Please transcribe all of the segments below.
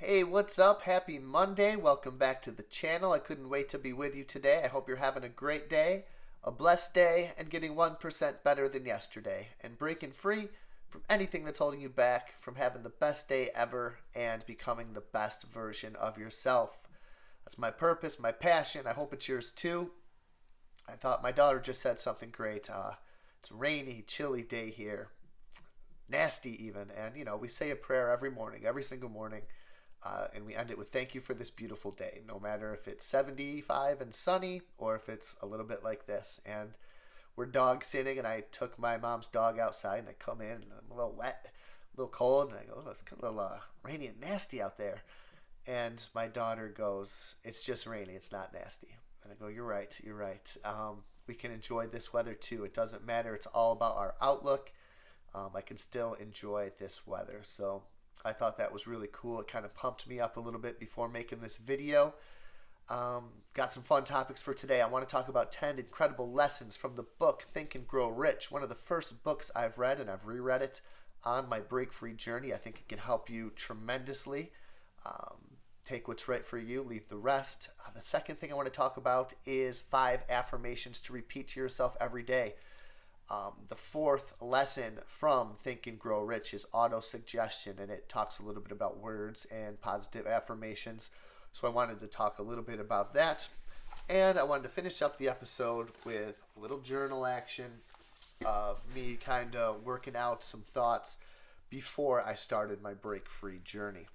Hey, what's up? Happy Monday. Welcome back to the channel. I couldn't wait to be with you today. I hope you're having a great day, a blessed day, and getting 1% better than yesterday, and breaking free from anything that's holding you back from having the best day ever and becoming the best version of yourself. That's my purpose, my passion. I hope it's yours too. I thought my daughter just said something great. It's a rainy, chilly day here, nasty even, and we say a prayer every morning, every single morning. And we end it with thank you for this beautiful day, no matter if it's 75 and sunny or if it's a little bit like this. And we're dog sitting, and I took my mom's dog outside, and I come in, and I'm a little wet, a little cold, and I go, oh, it's kind of a little rainy and nasty out there. And my daughter goes, it's just rainy, it's not nasty. And I go, you're right, you're right. We can enjoy this weather too. It doesn't matter. It's all about our outlook. I can still enjoy this weather. So I thought that was really cool. It kind of pumped me up a little bit before making this video. Got some fun topics for today. I want to talk about 10 incredible lessons from the book Think and Grow Rich, one of the first books I've read, and I've reread it on my break-free journey. I think it can help you tremendously. Take what's right for you, leave the rest. The second thing I want to talk about is 5 affirmations to repeat to yourself every day. The fourth lesson from Think and Grow Rich is auto-suggestion, and it talks a little bit about words and positive affirmations. So I wanted to talk a little bit about that. And I wanted to finish up the episode with a little journal action of me kind of working out some thoughts before I started my break-free journey.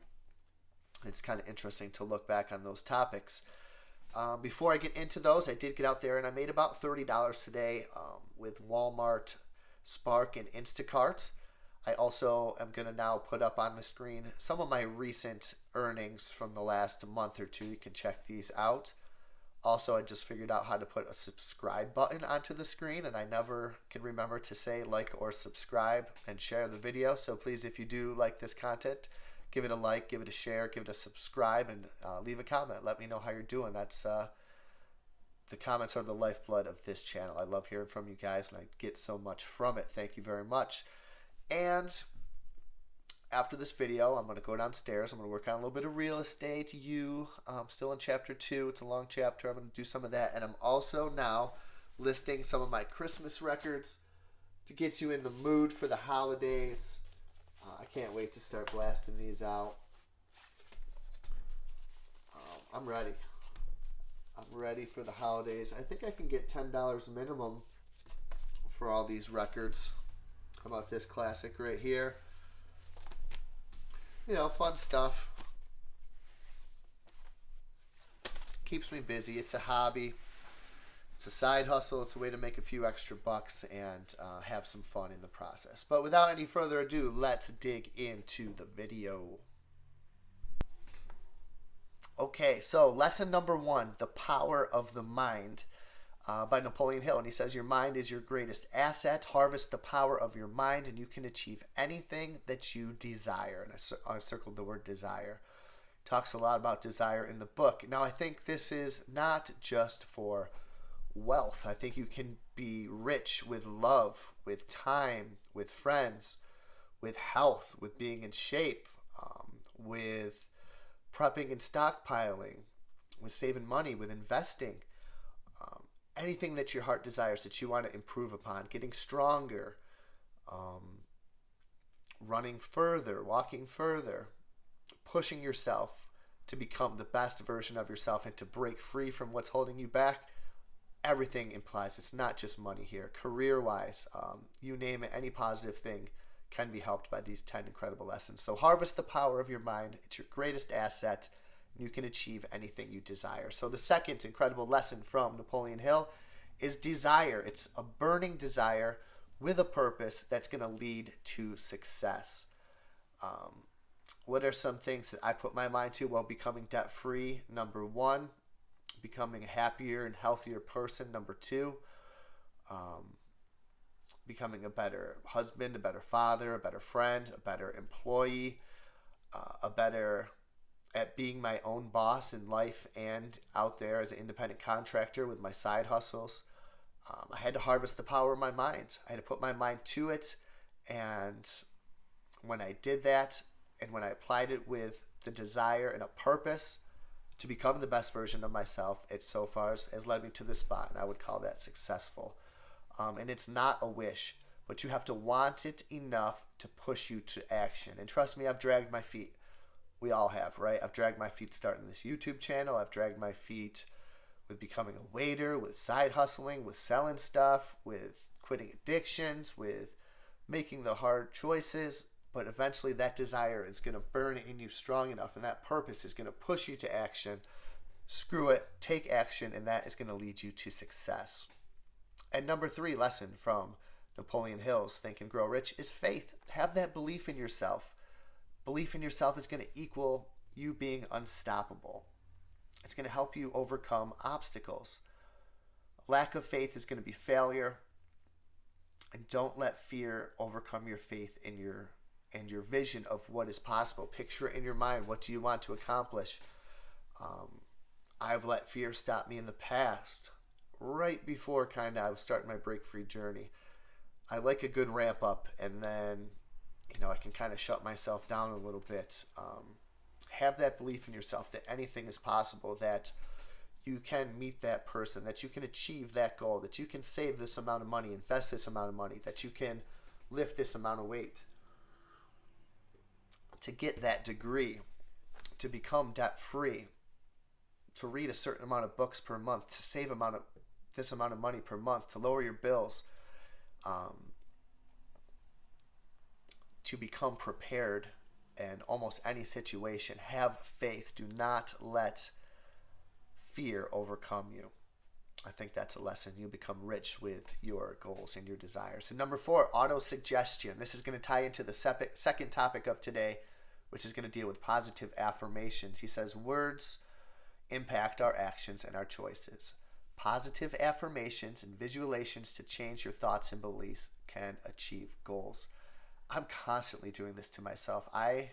It's kind of interesting to look back on those topics. Before I get into those, I did get out there and I made about $30 today with Walmart, Spark, and Instacart. I also am going to now put up on the screen some of my recent earnings from the last month or two. You can check these out. Also, I just figured out how to put a subscribe button onto the screen, and I never can remember to say like or subscribe and share the video. So please, if you do like this content, give it a like, give it a share, give it a subscribe, and leave a comment. Let me know how you're doing. That's the comments are the lifeblood of this channel. I love hearing from you guys, and I get so much from it. Thank you very much. And after this video, I'm going to go downstairs. I'm going to work on a little bit of real estate. I'm still in chapter 2. It's a long chapter. I'm going to do some of that. And I'm also now listing some of my Christmas records to get you in the mood for the holidays. I can't wait to start blasting these out. I'm ready. I'm ready for the holidays. I think I can get $10 minimum for all these records. How about this classic right here? Fun stuff. Keeps me busy. It's a hobby. It's a side hustle. It's a way to make a few extra bucks and have some fun in the process. But without any further ado, let's dig into the video. Okay, so lesson number 1, the power of the mind, by Napoleon Hill. And he says, your mind is your greatest asset. Harvest the power of your mind and you can achieve anything that you desire. And I circled the word desire. Talks a lot about desire in the book. Now, I think this is not just for wealth. I think you can be rich with love, with time, with friends, with health, with being in shape, with prepping and stockpiling, with saving money, with investing. Anything that your heart desires that you want to improve upon, getting stronger, running further, walking further, pushing yourself to become the best version of yourself and to break free from what's holding you back. Everything implies it's not just money here. Career-wise, you name it, any positive thing can be helped by these 10 incredible lessons. So harvest the power of your mind. It's your greatest asset. You can achieve anything you desire. So the second incredible lesson from Napoleon Hill is desire. It's a burning desire with a purpose that's going to lead to success. What are some things that I put my mind to? Well, becoming debt-free, number 1. Becoming a happier and healthier person, number 2. Becoming a better husband, a better father, a better friend, a better employee, at being my own boss in life and out there as an independent contractor with my side hustles. I had to harvest the power of my mind. I had to put my mind to it. And when I did that, and when I applied it with the desire and a purpose to become the best version of myself, it so far has led me to this spot, and I would call that successful. And it's not a wish, but you have to want it enough to push you to action. And trust me, I've dragged my feet. We all have, right? I've dragged my feet starting this YouTube channel. I've dragged my feet with becoming a waiter, with side hustling, with selling stuff, with quitting addictions, with making the hard choices. But eventually that desire is going to burn in you strong enough, and that purpose is going to push you to action. Screw it, take action, and that is going to lead you to success. And number 3 lesson from Napoleon Hill's Think and Grow Rich is faith. Have that belief in yourself. Belief in yourself is going to equal you being unstoppable. It's going to help you overcome obstacles. Lack of faith is going to be failure. And don't let fear overcome your faith in your vision of what is possible. Picture it in your mind. What do you want to accomplish? I've let fear stop me in the past. Right before I was starting my break-free journey. I like a good ramp up, and then I can kind of shut myself down a little bit. Have that belief in yourself that anything is possible, that you can meet that person, that you can achieve that goal, that you can save this amount of money, invest this amount of money, that you can lift this amount of weight. To get that degree, to become debt-free, to read a certain amount of books per month, to save this amount of money per month, to lower your bills, to become prepared in almost any situation. Have faith. Do not let fear overcome you. I think that's a lesson. You become rich with your goals and your desires. And number 4, auto-suggestion. This is going to tie into the second topic of today, which is going to deal with positive affirmations. He says, words impact our actions and our choices. Positive affirmations and visualizations to change your thoughts and beliefs can achieve goals. I'm constantly doing this to myself. I'm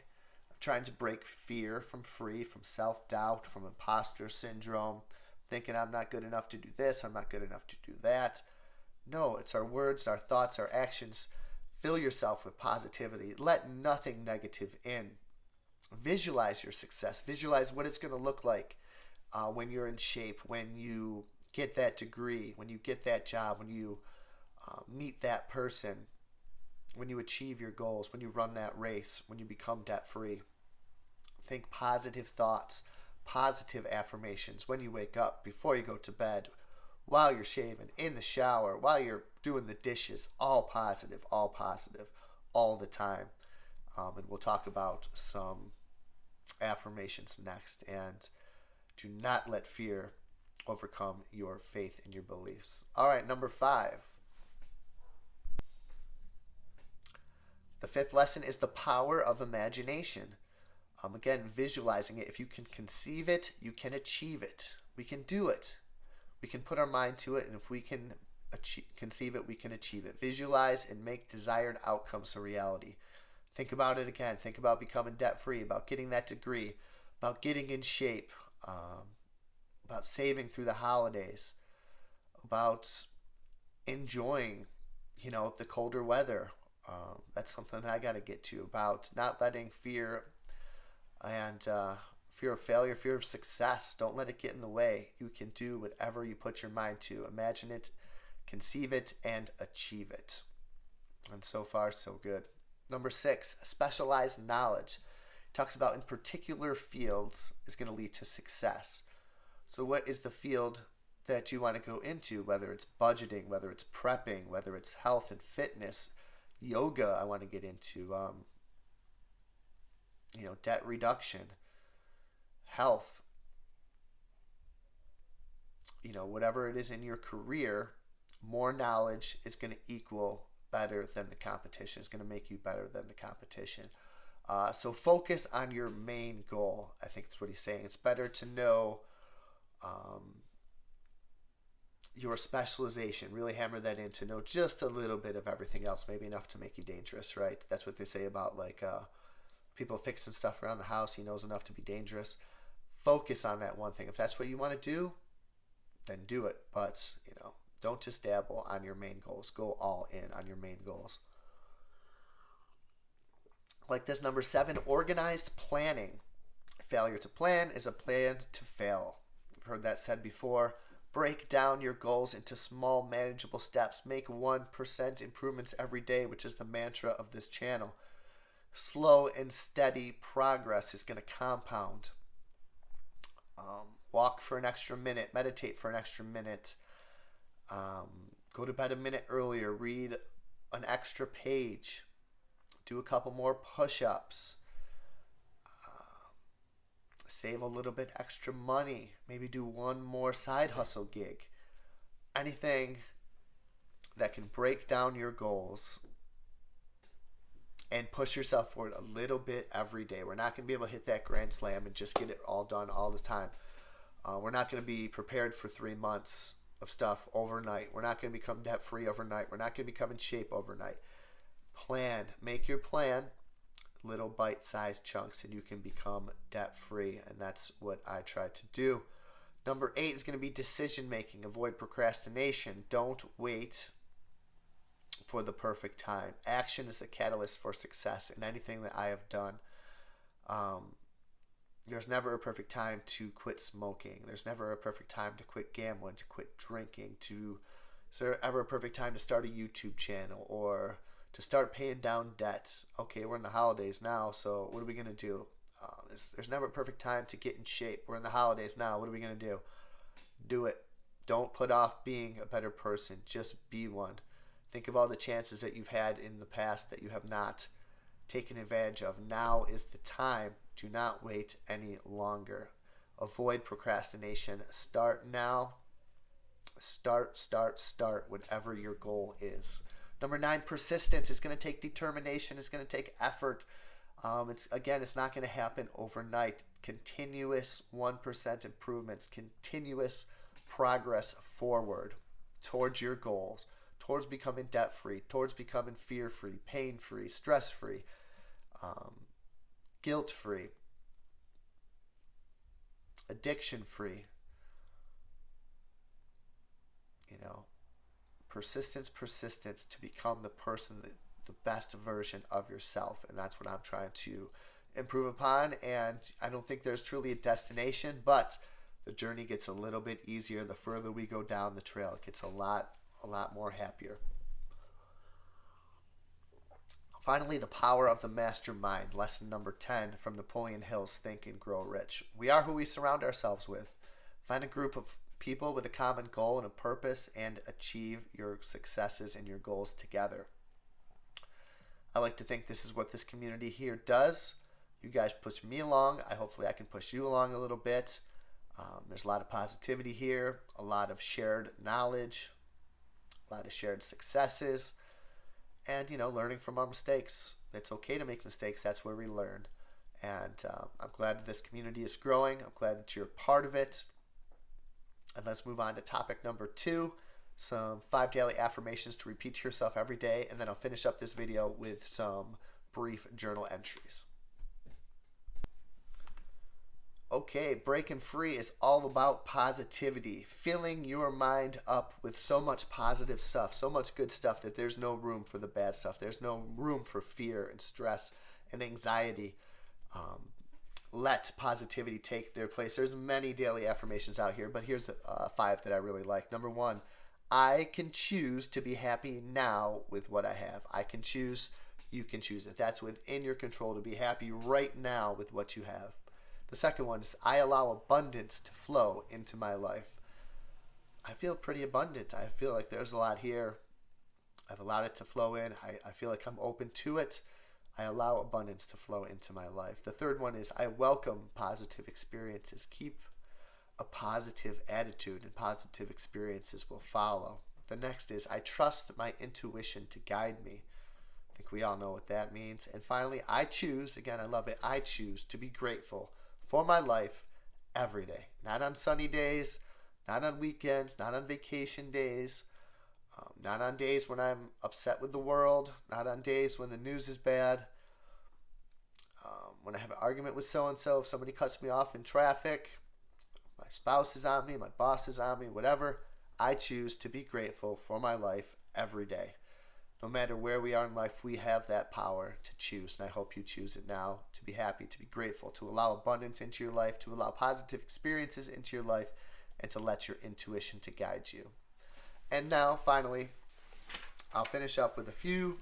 trying to break fear from self-doubt, from imposter syndrome, thinking I'm not good enough to do this, I'm not good enough to do that. No, it's our words, our thoughts, our actions. Fill yourself with positivity. Let nothing negative in. Visualize your success. Visualize what it's going to look like when you're in shape, when you get that degree, when you get that job, when you meet that person, when you achieve your goals, when you run that race, when you become debt-free. Think positive thoughts, positive affirmations when you wake up, before you go to bed, while you're shaving, in the shower, while you're doing the dishes. All positive, all the time. And we'll talk about some affirmations next. And do not let fear overcome your faith and your beliefs. All right, number 5. The 5th lesson is the power of imagination. Again, visualizing it. If you can conceive it, you can achieve it. We can do it. We can put our mind to it, and if we can conceive it, we can achieve it. Visualize and make desired outcomes a reality. Think about it again. Think about becoming debt-free, about getting that degree, about getting in shape, about saving through the holidays, about enjoying, the colder weather. That's something I got to get to, about not letting fear and fear of failure, fear of success, don't let it get in the way. You can do whatever you put your mind to. Imagine it, conceive it, and achieve it. And so far, so good. Number 6, specialized knowledge. Talks about in particular fields is going to lead to success. So what is the field that you want to go into, whether it's budgeting, whether it's prepping, whether it's health and fitness, yoga I want to get into, debt reduction, health, whatever it is in your career, more knowledge is going to equal better than the competition. It's going to make you better than the competition. So focus on your main goal. I think that's what he's saying. It's better to know your specialization. Really hammer that in, to know just a little bit of everything else, maybe enough to make you dangerous, right? That's what they say about people fixing stuff around the house. He knows enough to be dangerous. Focus on that one thing. If that's what you want to do, then do it. But, don't just dabble on your main goals. Go all in on your main goals. Like this, number 7, organized planning. failure to plan is a plan to fail. I've heard that said before. Break down your goals into small, manageable steps. Make 1% improvements every day, which is the mantra of this channel. Slow and steady progress is going to compound. Walk for an extra minute. Meditate for an extra minute. Go to bed a minute earlier. Read an extra page. Do a couple more push-ups. Save a little bit extra money. Maybe do one more side hustle gig. Anything that can break down your goals and push yourself forward a little bit every day. We're not going to be able to hit that grand slam and just get it all done all the time. We're not going to be prepared for 3 months of stuff overnight. We're not going to become debt-free overnight. We're not going to become in shape overnight. Plan. Make your plan. Little bite-sized chunks and you can become debt-free, and that's what I try to do. Number 8 is going to be decision making. Avoid procrastination. Don't wait for the perfect time. Action is the catalyst for success in anything that I have done. There's never a perfect time to quit smoking. There's never a perfect time to quit gambling, to quit drinking. Is there ever a perfect time to start a YouTube channel or to start paying down debts? Okay, we're in the holidays now, so what are we going to do? There's never a perfect time to get in shape. We're in the holidays now. What are we going to do? Do it. Don't put off being a better person. Just be one. Think of all the chances that you've had in the past that you have not taken advantage of. Now is the time. Do not wait any longer. Avoid procrastination. Start now. Start, whatever your goal is. Number 9, persistence. It's going to take determination. It's going to take effort. It's not going to happen overnight. Continuous 1% improvements. Continuous progress forward towards your goals. Towards becoming debt-free. Towards becoming fear-free, pain-free, stress-free, guilt-free, addiction-free. Persistence to become the person, the best version of yourself. And that's what I'm trying to improve upon. And I don't think there's truly a destination, but the journey gets a little bit easier the further we go down the trail. It gets a lot more happier. Finally, the power of the mastermind. Lesson number 10 from Napoleon Hill's Think and Grow Rich. We are who we surround ourselves with. Find a group of people with a common goal and a purpose and achieve your successes and your goals together. I like to think this is what this community here does. You guys push me along. Hopefully I can push you along a little bit. There's a lot of positivity here, a lot of shared knowledge, a lot of shared successes, and learning from our mistakes. It's okay to make mistakes. That's where we learn. And I'm glad that this community is growing. I'm glad that you're a part of it. And let's move on to topic number 2, some 5 daily affirmations to repeat to yourself every day. And then I'll finish up this video with some brief journal entries. Okay, breaking free is all about positivity, filling your mind up with so much positive stuff, so much good stuff that there's no room for the bad stuff. There's no room for fear and stress and anxiety. Let positivity take their place. There's many daily affirmations out here, but here's 5 that I really like. Number 1, I can choose to be happy now with what I have. I can choose, you can choose it. That's within your control to be happy right now with what you have. The second one is I allow abundance to flow into my life. I feel pretty abundant. I feel like there's a lot here. I've allowed it to flow in. I feel like I'm open to it. I allow abundance to flow into my life. The third one is I welcome positive experiences. Keep a positive attitude and positive experiences will follow. The next is I trust my intuition to guide me. I think we all know what that means. And finally, I choose, again, I love it, I choose to be grateful for my life every day. Not on sunny days, not on weekends, not on vacation days, not on days when I'm upset with the world, not on days when the news is bad, when I have an argument with so-and-so, if somebody cuts me off in traffic, my spouse is on me, my boss is on me, whatever, I choose to be grateful for my life every day. No matter where we are in life, we have that power to choose. And I hope you choose it now, to be happy, to be grateful, to allow abundance into your life, to allow positive experiences into your life, and to let your intuition to guide you. And now, finally, I'll finish up with a few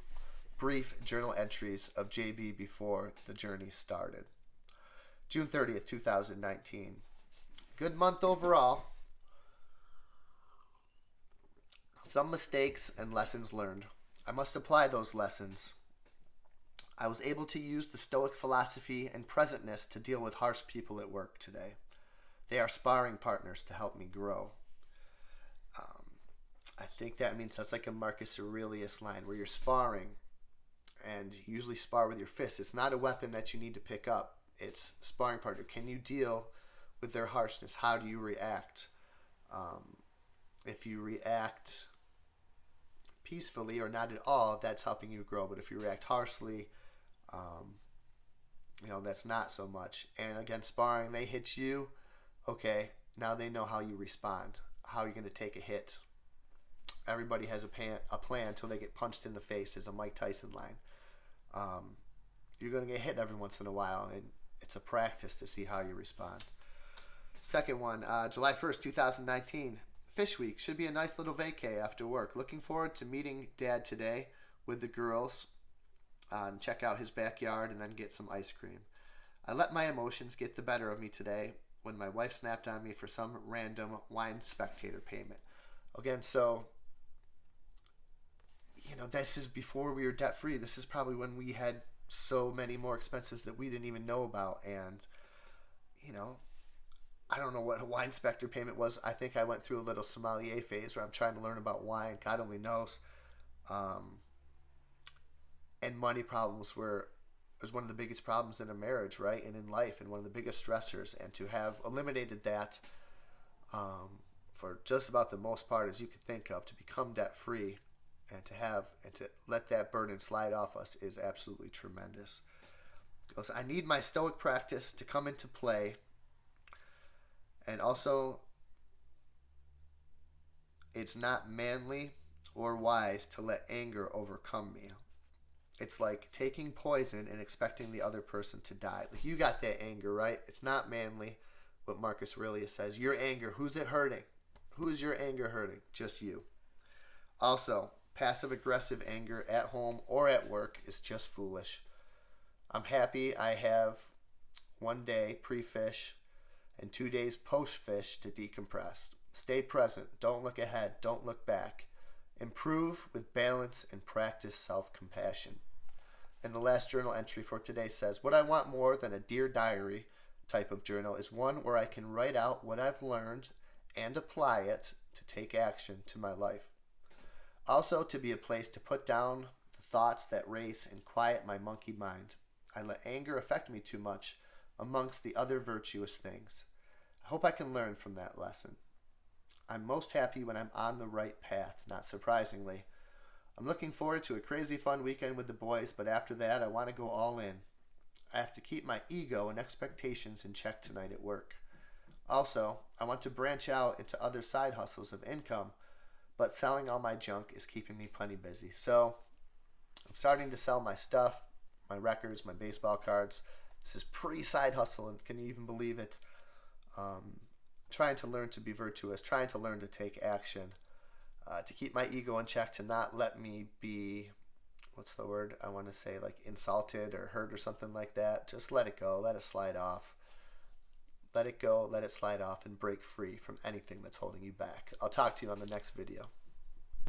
brief journal entries of JB before the journey started. June 30th, 2019. Good month overall. Some mistakes and lessons learned. I must apply those lessons. I was able to use the Stoic philosophy and presentness to deal with harsh people at work today. They are sparring partners to help me grow. I think that means that's like a Marcus Aurelius line where you're sparring, and you usually spar with your fists. It's not a weapon that you need to pick up. It's sparring partner. Can you deal with their harshness? How do you react? If you react peacefully or not at all, that's helping you grow. But if you react harshly, that's not so much. And again, sparring, they hit you. Okay, now they know how you respond. How you're going to take a hit. Everybody has a plan until they get punched in the face, is a Mike Tyson line. You're going to get hit every once in a while, and it's a practice to see how you respond. Second one, July 1st, 2019. Fish Week. Should be a nice little vacay after work. Looking forward to meeting Dad today with the girls. And check out his backyard and then get some ice cream. I let my emotions get the better of me today when my wife snapped on me for some random wine spectator payment. Again, so, this is before we were debt free. This is probably when we had so many more expenses that we didn't even know about. And, I don't know what a wine spectator payment was. I think I went through a little sommelier phase where I'm trying to learn about wine. God only knows. And money problems was one of the biggest problems in a marriage, right? And in life, and one of the biggest stressors. And to have eliminated that for just about the most part as you could think of, to become debt free and to let that burden slide off us is absolutely tremendous. Because I need my Stoic practice to come into play. And also, it's not manly or wise to let anger overcome me. It's like taking poison and expecting the other person to die. Like, you got that anger, right? It's not manly. What Marcus Aurelius says, your anger, who's it hurting? Who is your anger hurting? Just you. Also, passive-aggressive anger at home or at work is just foolish. I'm happy I have 1 day pre-fish and 2 days post-fish to decompress. Stay present. Don't look ahead. Don't look back. Improve with balance and practice self-compassion. And the last journal entry for today says, what I want more than a Dear Diary type of journal is one where I can write out what I've learned and apply it to take action to my life. Also, to be a place to put down the thoughts that race and quiet my monkey mind. I let anger affect me too much amongst the other virtuous things. I hope I can learn from that lesson. I'm most happy when I'm on the right path, not surprisingly. I'm looking forward to a crazy fun weekend with the boys, but after that I want to go all in. I have to keep my ego and expectations in check tonight at work. Also, I want to branch out into other side hustles of income, but selling all my junk is keeping me plenty busy. So, I'm starting to sell my stuff, my records, my baseball cards. This is pre-side hustle, and can you even believe it? Trying to learn to be virtuous, trying to learn to take action, to keep my ego in check, to not let me be, what's the word I want to say, like insulted or hurt or something like that. Just let it go, let it slide off. Let it go, let it slide off, and break free from anything that's holding you back. I'll talk to you on the next video.